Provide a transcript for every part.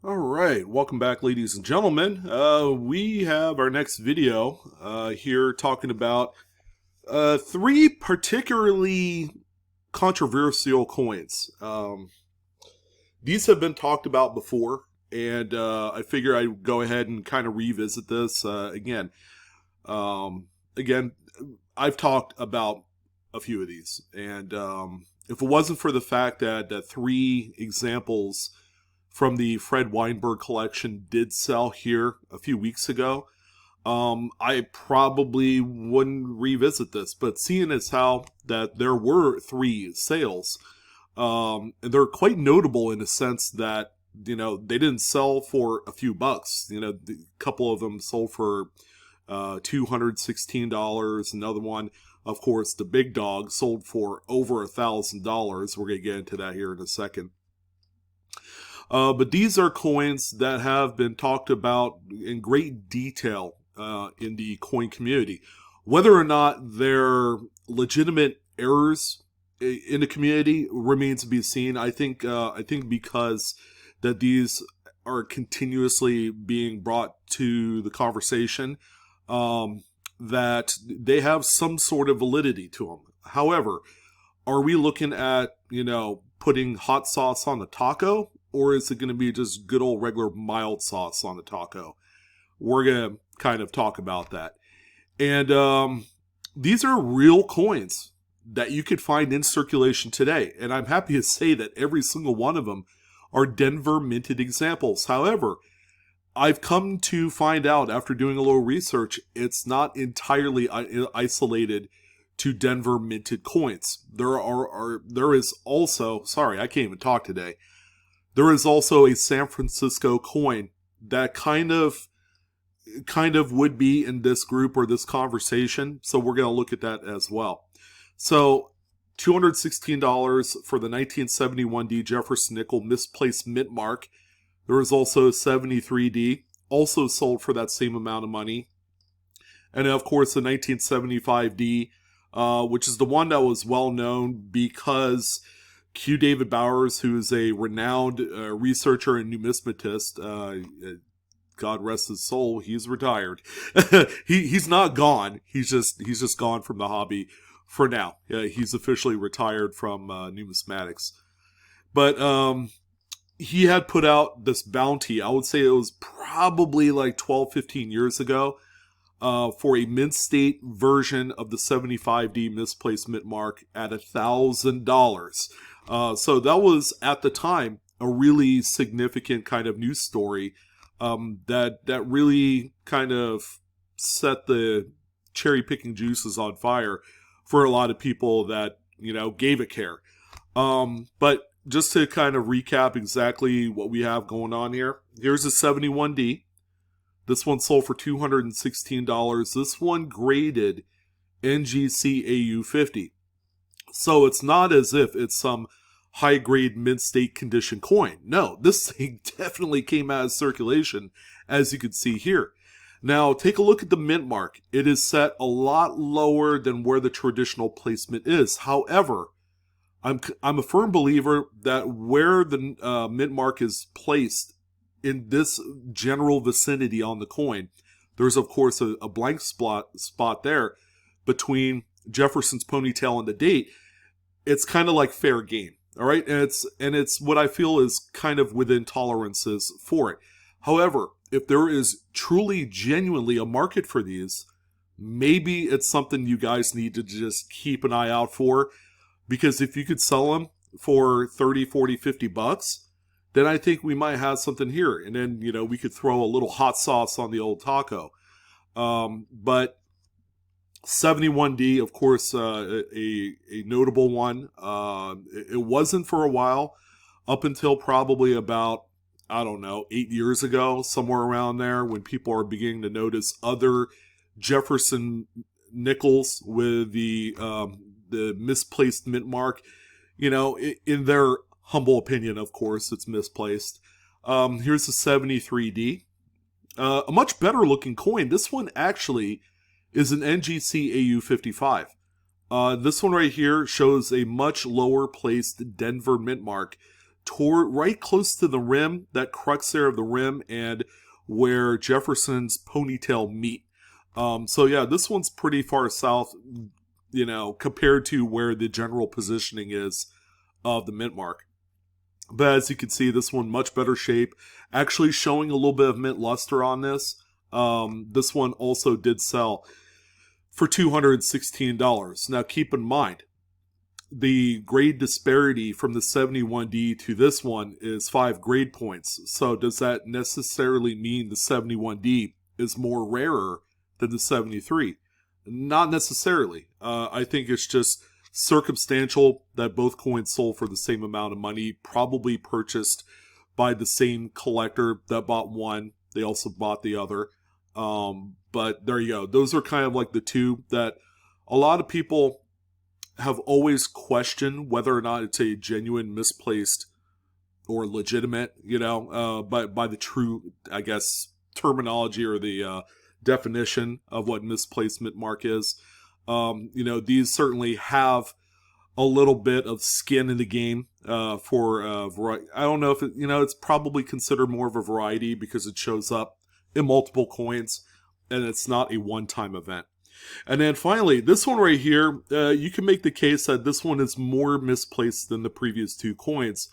All right, welcome back, ladies and gentlemen. We have our next video here talking about three particularly controversial coins. These have been talked about before, and I figure I'd go ahead and kind of revisit this again. Again, I've talked about a few of these, and if it wasn't for the fact that three examples from the Fred Weinberg collection did sell here a few weeks ago, I probably wouldn't revisit this. But seeing as how that there were three sales, and they're quite notable in the sense that they didn't sell for a few bucks. A couple of them sold for $216. Another one, of course, the big dog, sold for over $1,000. We're gonna get into that here in a second. But these are coins that have been talked about in great detail in the coin community. Whether or not they're legitimate errors in the community remains to be seen. I think because that these are continuously being brought to the conversation, that they have some sort of validity to them. However, are we looking at putting hot sauce on the taco? Or is it going to be just good old regular mild sauce on the taco? We're going to kind of talk about that. And these are real coins that you could find in circulation today. And I'm happy to say that every single one of them are Denver minted examples. However, I've come to find out after doing a little research, it's not entirely isolated to Denver minted coins. There is also, sorry, I can't even talk today. There is also a San Francisco coin that kind of would be in this group or this conversation. So we're going to look at that as well. So $216 for the 1971D Jefferson nickel misplaced Mintmark. There is also 73D, also sold for that same amount of money. And of course the 1975D, which is the one that was well known because Q. David Bowers, who is a renowned researcher and numismatist, God rest his soul, he's retired. He's not gone. He's just gone from the hobby for now. He's officially retired from numismatics. But he had put out this bounty. I would say it was probably like 12, 15 years ago, for a mint state version of the 75D misplaced Mintmark at $1,000. So that was, at the time, a really significant kind of news story that really kind of set the cherry-picking juices on fire for a lot of people that, gave a care. But just to kind of recap exactly what we have going on here, here's a 71D. This one sold for $216. This one graded NGC AU 50. So it's not as if it's some high-grade mint state condition coin. No, this thing definitely came out of circulation, as you can see here. Now, take a look at the mint mark. It is set a lot lower than where the traditional placement is. However, I'm a firm believer that where the mint mark is placed in this general vicinity on the coin, there's of course a blank spot there between Jefferson's ponytail and the date. It's kind of like fair game, all right, and it's what I feel is kind of within tolerances for it. However, if there is truly genuinely a market for these, maybe it's something you guys need to just keep an eye out for, because if you could sell them for 30, 40, 50 bucks, then I think we might have something here. And then, we could throw a little hot sauce on the old taco. But 71D, of course, a notable one. It wasn't for a while, up until probably about, 8 years ago, somewhere around there, when people are beginning to notice other Jefferson nickels with the misplaced mint mark. In their humble opinion, of course, it's misplaced. Here's the 73D. A much better looking coin. This one actually is an NGC AU 55. This one right here shows a much lower placed Denver mint mark. right close to the rim, that crux there of the rim, and where Jefferson's ponytail meet. So yeah, this one's pretty far south, compared to where the general positioning is of the mint mark. But as you can see, this one much better shape, actually showing a little bit of mint luster on this. This one also did sell for $216. Now keep in mind, the grade disparity from the 71D to this one is 5 grade points. So does that necessarily mean the 71D is more rarer than the 73? Not necessarily. I think it's just circumstantial that both coins sold for the same amount of money, probably purchased by the same collector that bought one. They also bought the other. But there you go. Those are kind of like the two that a lot of people have always questioned whether or not it's a genuine, misplaced, or legitimate, by the true, I guess, terminology or the definition of what misplaced Mintmark is. These certainly have a little bit of skin in the game for variety. I don't know if it's probably considered more of a variety because it shows up in multiple coins and it's not a one-time event. And then finally, this one right here, you can make the case that this one is more misplaced than the previous two coins.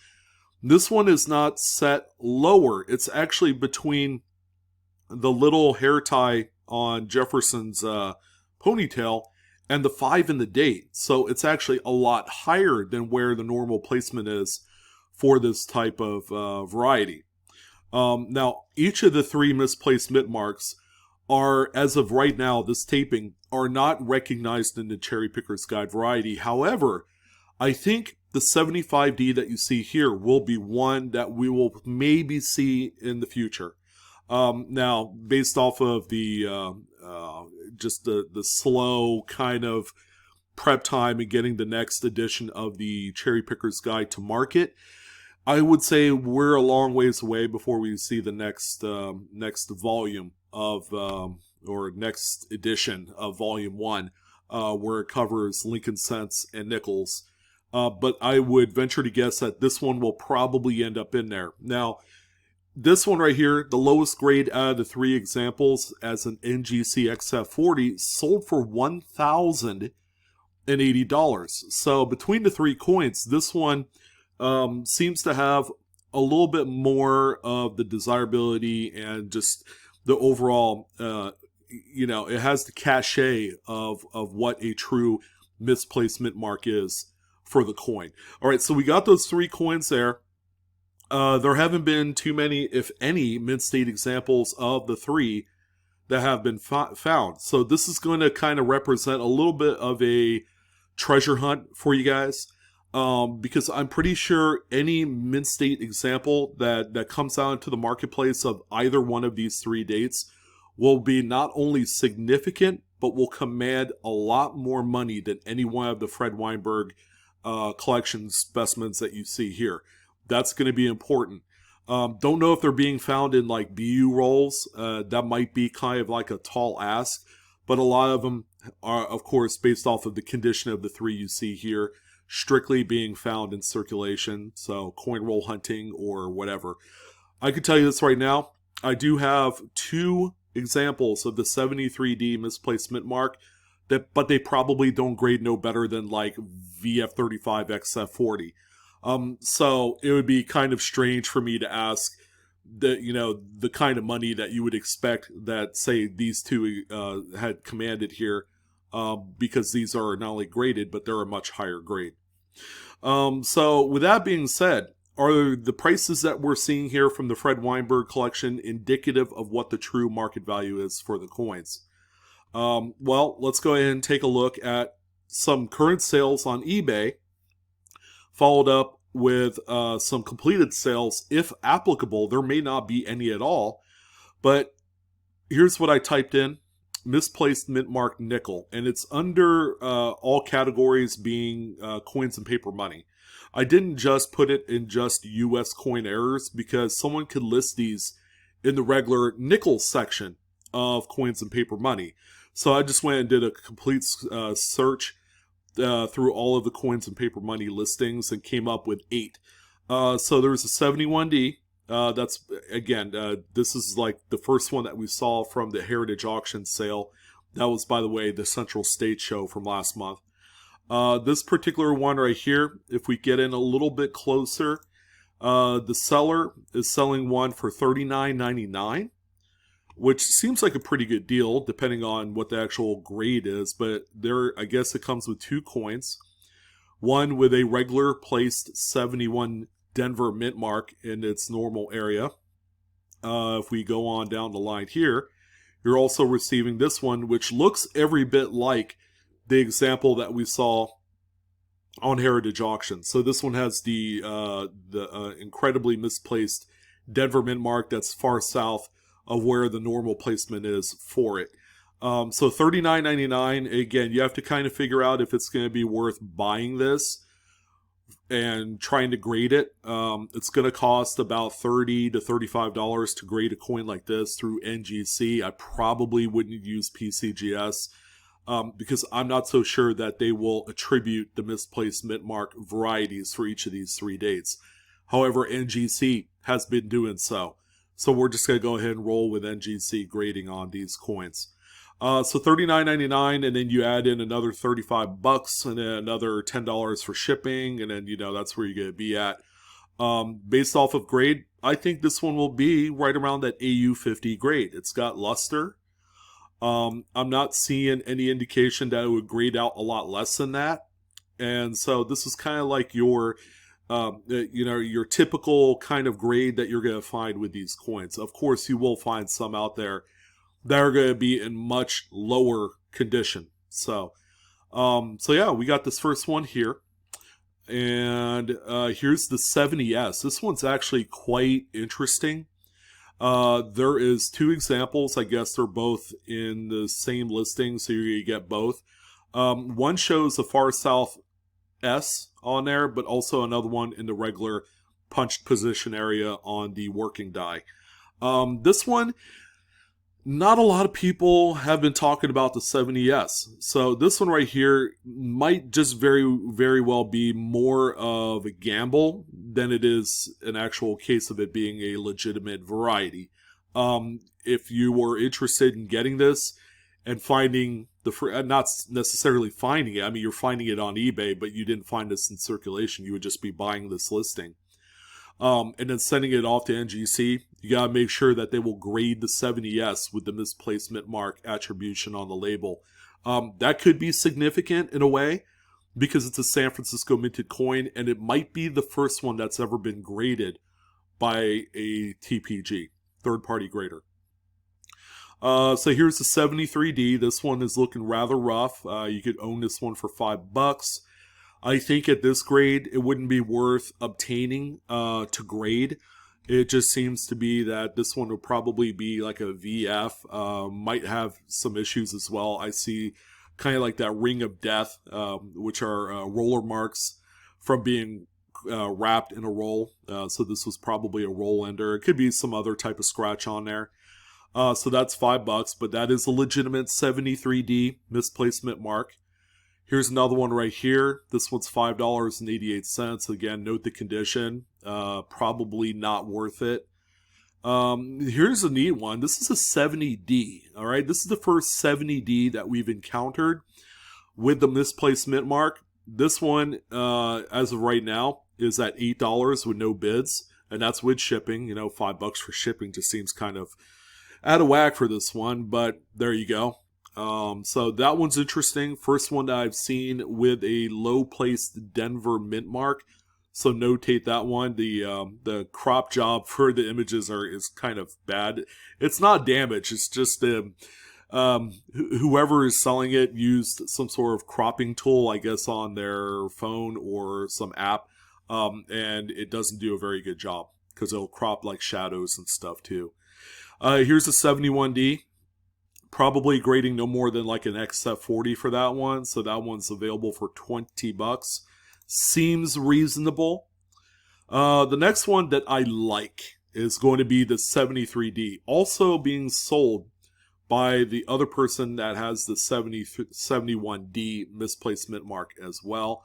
This one is not set lower. It's actually between the little hair tie on Jefferson's ponytail and the 5 in the date. So it's actually a lot higher than where the normal placement is for this type of variety. Now, each of the 3 misplaced mint marks are, as of right now, this taping, are not recognized in the Cherry Picker's Guide variety. However, I think the 75D that you see here will be one that we will maybe see in the future. Now, based off of the just the slow kind of prep time and getting the next edition of the Cherry Picker's Guide to market, I would say we're a long ways away before we see the next volume of or next edition of Volume 1, where it covers Lincoln cents and nickels. But I would venture to guess that this one will probably end up in there. Now, this one right here, the lowest grade out of the 3 examples as an NGC XF40, sold for $1,080. So between the 3 coins, this one seems to have a little bit more of the desirability and just the overall, it has the cachet of what a true misplaced mint mark is for the coin. All right, so we got those 3 coins there. There haven't been too many, if any, mint state examples of the 3 that have been found. So this is going to kind of represent a little bit of a treasure hunt for you guys. Because I'm pretty sure any mint state example that comes out into the marketplace of either one of these 3 dates will be not only significant, but will command a lot more money than any one of the Fred Weinberg collection specimens that you see here. That's going to be important. Don't know if they're being found in like BU rolls. That might be kind of like a tall ask, but a lot of them are, of course, based off of the condition of the 3 you see here, strictly being found in circulation, so coin roll hunting or whatever. I can tell you this right now, I do have 2 examples of the 73D misplaced mint mark, but they probably don't grade no better than like VF35 XF40. So it would be kind of strange for me to ask the kind of money that you would expect that, say, these 2 had commanded here, because these are not only graded, but they're a much higher grade. So with that being said, are the prices that we're seeing here from the Fred Weinberg collection indicative of what the true market value is for the coins? Well, let's go ahead and take a look at some current sales on eBay, followed up with some completed sales. If applicable, there may not be any at all, but here's what I typed in: misplaced mint mark nickel, and it's under all categories being coins and paper money. I didn't just put it in just US coin errors because someone could list these in the regular nickel section of coins and paper money. So I just went and did a complete search through all of the coins and paper money listings and came up with 8. So there's a 71D. That's again, this is like the first one that we saw from the Heritage Auction sale. That was, by the way, the Central State Show from last month. This particular one right here, if we get in a little bit closer, the seller is selling one for $39.99, which seems like a pretty good deal depending on what the actual grade is. But there, I guess it comes with two coins. One with a regular placed 71 Denver Mintmark in its normal area. If we go on down the line here, you're also receiving this one, which looks every bit like the example that we saw on Heritage Auction. So this one has the incredibly misplaced Denver Mintmark that's far south of where the normal placement is for it. So $39.99, again, you have to kind of figure out if it's going to be worth buying this and trying to grade it. It's going to cost about $30 to $35 to grade a coin like this through NGC. I probably wouldn't use PCGS because I'm not so sure that they will attribute the misplaced Mintmark varieties for each of these 3 dates. However, NGC has been doing so. So we're just going to go ahead and roll with NGC grading on these coins. So $39.99, and then you add in another $35 and then another $10 for shipping, and then, you know, that's where you're going to be at. Based off of grade, I think this one will be right around that AU50 grade. It's got luster. I'm not seeing any indication that it would grade out a lot less than that. And so this is kind of like your, your typical kind of grade that you're going to find with these coins. Of course, you will find some out there that are going to be in much lower condition. So yeah, we got this first one here. And here's the 70S. This one's actually quite interesting. There is 2 examples. I guess they're both in the same listing, so you get both. One shows a Far South S on there, but also another one in the regular punched position area on the working die. This one, not a lot of people have been talking about the 70S. So this one right here might just very, very well be more of a gamble than it is an actual case of it being a legitimate variety. If you were interested in getting this and finding not necessarily finding it, I mean, you're finding it on eBay, but you didn't find this in circulation, you would just be buying this listing. And then sending it off to NGC, you gotta make sure that they will grade the 70S with the misplaced Mintmark attribution on the label. That could be significant in a way because it's a San Francisco minted coin, and it might be the first one that's ever been graded by a TPG, third-party grader. So here's the 73D. This one is looking rather rough. You could own this one for $5. I think at this grade, it wouldn't be worth obtaining to grade. It just seems to be that this one will probably be like a VF. Might have some issues as well. I see kind of like that ring of death, which are roller marks from being wrapped in a roll. So this was probably a roll ender. It could be some other type of scratch on there. So that's $5, but that is a legitimate 73D misplaced Mintmark. Here's another one right here. This one's $5.88. Again, note the condition. Probably not worth it. Here's a neat one. This is a 70D. All right, this is the first 70D that we've encountered with the misplaced Mintmark. This one, as of right now, is at $8 with no bids, and that's with shipping. You know, $5 for shipping just seems kind of out of whack for this one, but there you go. So that one's interesting. First one that I've seen with a low-placed Denver Mintmark. So notate that one. The crop job for the images is kind of bad. It's not damage. It's just whoever is selling it used some sort of cropping tool, I guess, on their phone or some app, and it doesn't do a very good job because it'll crop like shadows and stuff too. Here's a 71D. Probably grading no more than like an XF40 for that one. So that one's available for $20. Seems reasonable. The next one that I like is going to be the 73D. Also being sold by the other person that has the 71D misplaced Mintmark as well.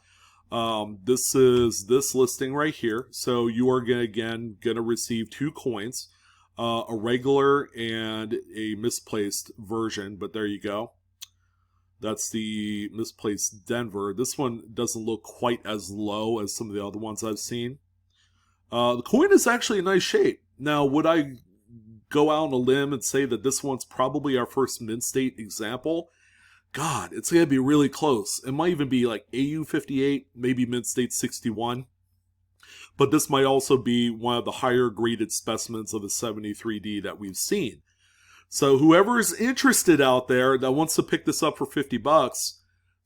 This is this listing right here. So you are going to receive 2 coins, a regular and a misplaced version. But there you go. That's the Misplaced Denver. This one doesn't look quite as low as some of the other ones I've seen. The coin is actually in nice shape. Now, would I go out on a limb and say that this one's probably our first mint state example? God, it's going to be really close. It might even be like AU 58, maybe mint state 61. But this might also be one of the higher graded specimens of the 73D that we've seen. So whoever is interested out there that wants to pick this up for $50,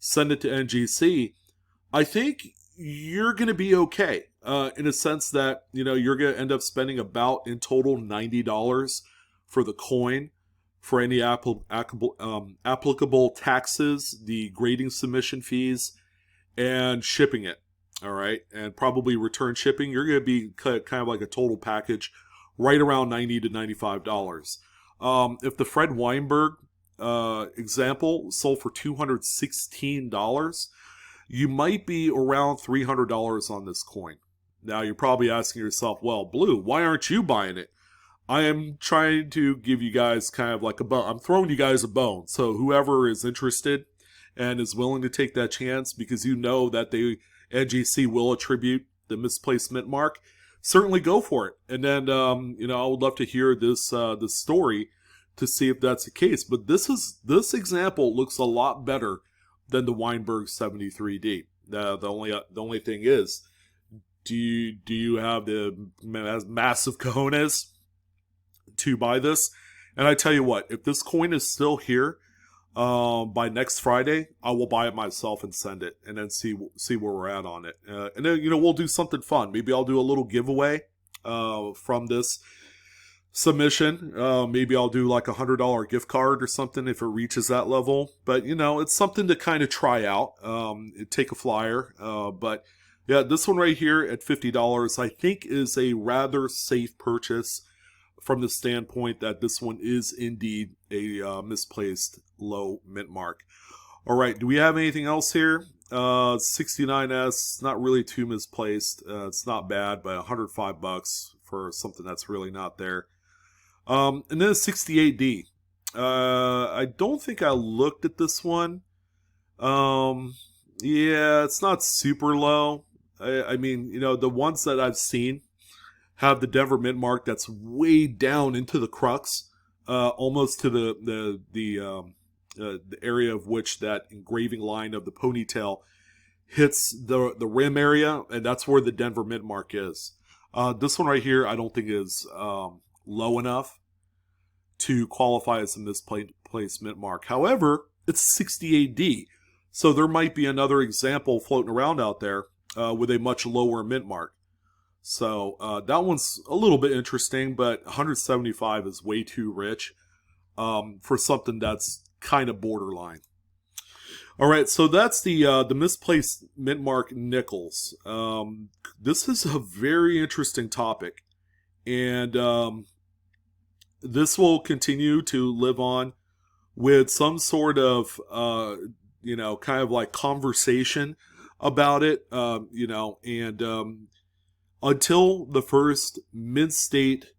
send it to NGC. I think you're going to be okay in a sense that, you know, you're going to end up spending about in total $90 for the coin, for any applicable taxes, the grading submission fees, and shipping it. All right, and probably return shipping. You're going to be kind of like a total package, right around $90 to $95. If the Fred Weinberg example sold for $216, you might be around $300 on this coin. Now you're probably asking yourself, well, Blue, why aren't you buying it? I am trying to give you guys kind of like a bone. I'm throwing you guys a bone. So whoever is interested and is willing to take that chance, because you know that the NGC will attribute the Misplaced Mintmark, certainly go for it. And then, you know, I would love to hear this story to see if that's the case. But this example looks a lot better than the Weinberg 73D. The only thing is, do you have the massive cojones to buy this? And I tell you what, if this coin is still here by next Friday, I will buy it myself and send it, and then see where we're at on it. And then, you know, we'll do something fun. Maybe I'll do a little giveaway from this submission. Maybe I'll do like $100 gift card or something if it reaches that level. But, you know, it's something to kind of try out. Take a flyer. But yeah, this one right here at $50, I think is a rather safe purchase from the standpoint that this one is indeed a misplaced low mint mark. All right, do we have anything else here? 69S, not really too misplaced. It's not bad, but $105 for something that's really not there. And then a 68D. I don't think I looked at this one. Yeah, it's not super low. I mean, you know, the ones that I've seen have the Denver mint mark that's way down into the crux, almost to the area of which that engraving line of the ponytail hits the rim area, and that's where the Denver mint mark is. This one right here, I don't think is low enough to qualify as a misplaced mint mark. However, it's 68D, so there might be another example floating around out there with a much lower mint mark. So that one's a little bit interesting, but 175 is way too rich for something that's kind of borderline. All right, so that's the misplaced Mintmark nickels. This is a very interesting topic, and this will continue to live on with some sort of you know, kind of like conversation about it, you know, and until the first mint state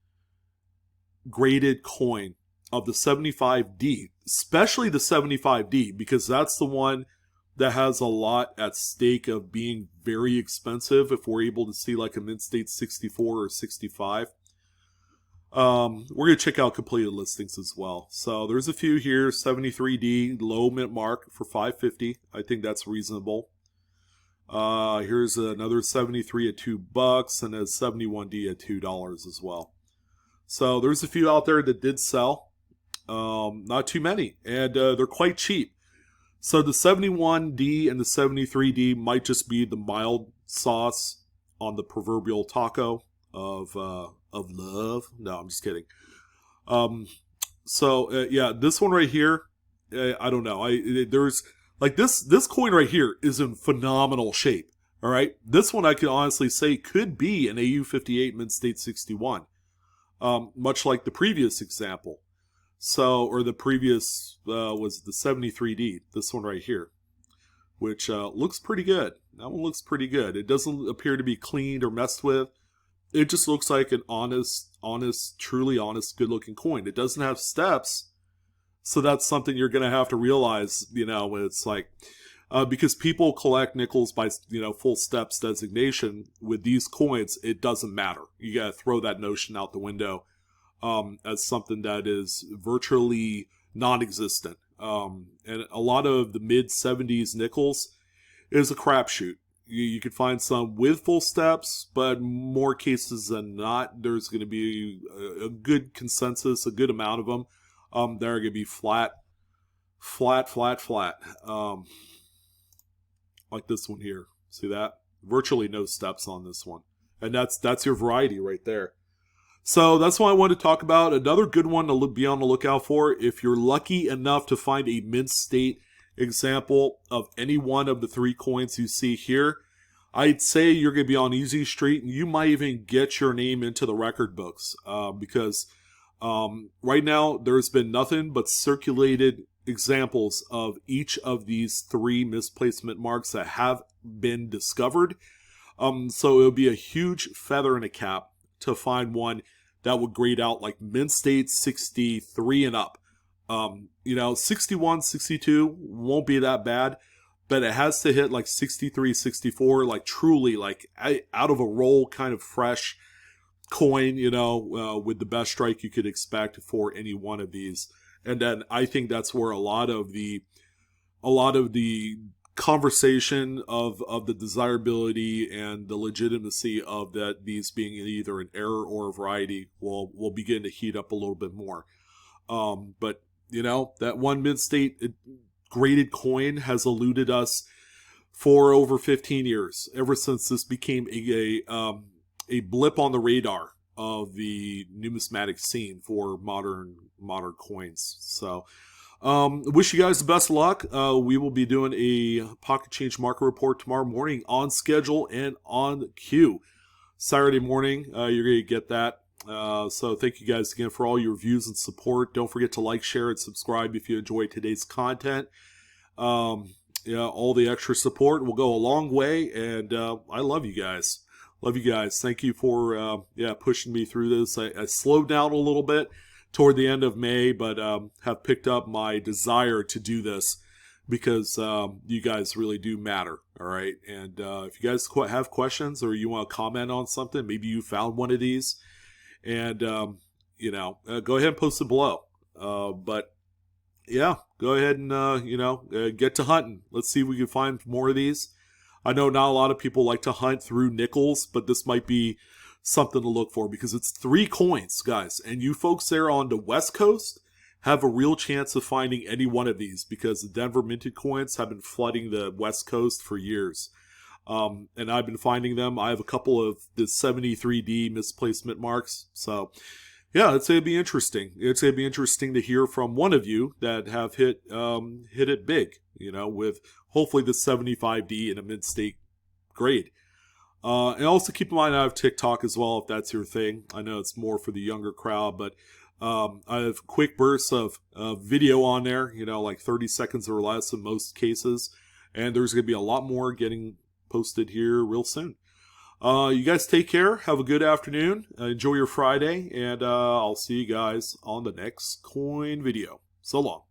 graded coin of the 75D, especially the 75D, because that's the one that has a lot at stake of being very expensive if we're able to see like a mint state 64 or 65. We're going to check out completed listings as well. So there's a few here. 73D low mint mark for $550. I think that's reasonable. Here's another 73 at $2 and a 71D at $2 as well. So there's a few out there that did sell. Not too many, and they're quite cheap. So the 71D and the 73D might just be the mild sauce on the proverbial taco of love. No, I'm just kidding. Yeah, this one right here, I don't know. There's like this coin right here is in phenomenal shape. All right, this one I can honestly say could be an AU 58 mint state 61, much like the previous example. So, or the previous was the 73D. This one right here. which looks pretty good. That one looks pretty good. It doesn't appear to be cleaned or messed with. It just looks like an honest, truly honest, good-looking coin. It doesn't have steps, so that's something you're going to have to realize, when it's like, because people collect nickels by, full steps designation. With these coins, it doesn't matter. You got to throw that notion out the window as something that is virtually non-existent. And a lot of the mid-70s nickels is a crapshoot. You could find some with full steps, but more cases than not, there's going to be a good consensus, a good amount of them. They're going to be flat. Like this one here. See that? Virtually no steps on this one. And that's your variety right there. So that's what I wanted to talk about. Another good one to be on the lookout for. If you're lucky enough to find a mint state example of any one of the 3 coins you see here, I'd say you're going to be on easy street, and you might even get your name into the record books because right now there's been nothing but circulated examples of each of these 3 misplaced Mintmarks that have been discovered. So it would be a huge feather in a cap to find one that would grade out like mint state 63 and up. 61, 62 won't be that bad, but it has to hit like 63, 64, like truly like out of a roll kind of fresh coin, with the best strike you could expect for any one of these. And then I think that's where a lot of the conversation of the desirability and the legitimacy of that these being either an error or a variety will begin to heat up a little bit more. But that one mint state graded coin has eluded us for over 15 years, ever since this became a blip on the radar of the numismatic scene for modern coins. So wish you guys the best of luck. We will be doing a pocket change market report tomorrow morning on schedule and on cue. Saturday morning, you're going to get that. So thank you guys again for all your views and support. Don't forget to like, share, and subscribe if you enjoyed today's content. All the extra support will go a long way, and I love you guys. Love you guys. Thank you for pushing me through this. I slowed down a little bit toward the end of May, but have picked up my desire to do this because you guys really do matter. All right. And if you guys have questions or you want to comment on something, maybe you found one of these, and go ahead and post it below. But yeah, go ahead and get to hunting. Let's see if we can find more of these. I know not a lot of people like to hunt through nickels, but this might be something to look for because it's 3 coins, guys. And you folks there on the West Coast have a real chance of finding any one of these because the Denver minted coins have been flooding the West Coast for years. And I've been finding them. I have a couple of the 73D misplaced Mintmarks. So yeah, it's going to be interesting. It's going to be interesting to hear from one of you that have hit it big, with hopefully the 75D in a mint state grade. And also keep in mind I have TikTok as well if that's your thing. I know it's more for the younger crowd, but I have quick bursts of video on there, like 30 seconds or less in most cases. And there's going to be a lot more getting posted here real soon. You guys take care. Have a good afternoon. Enjoy your Friday. And I'll see you guys on the next coin video. So long.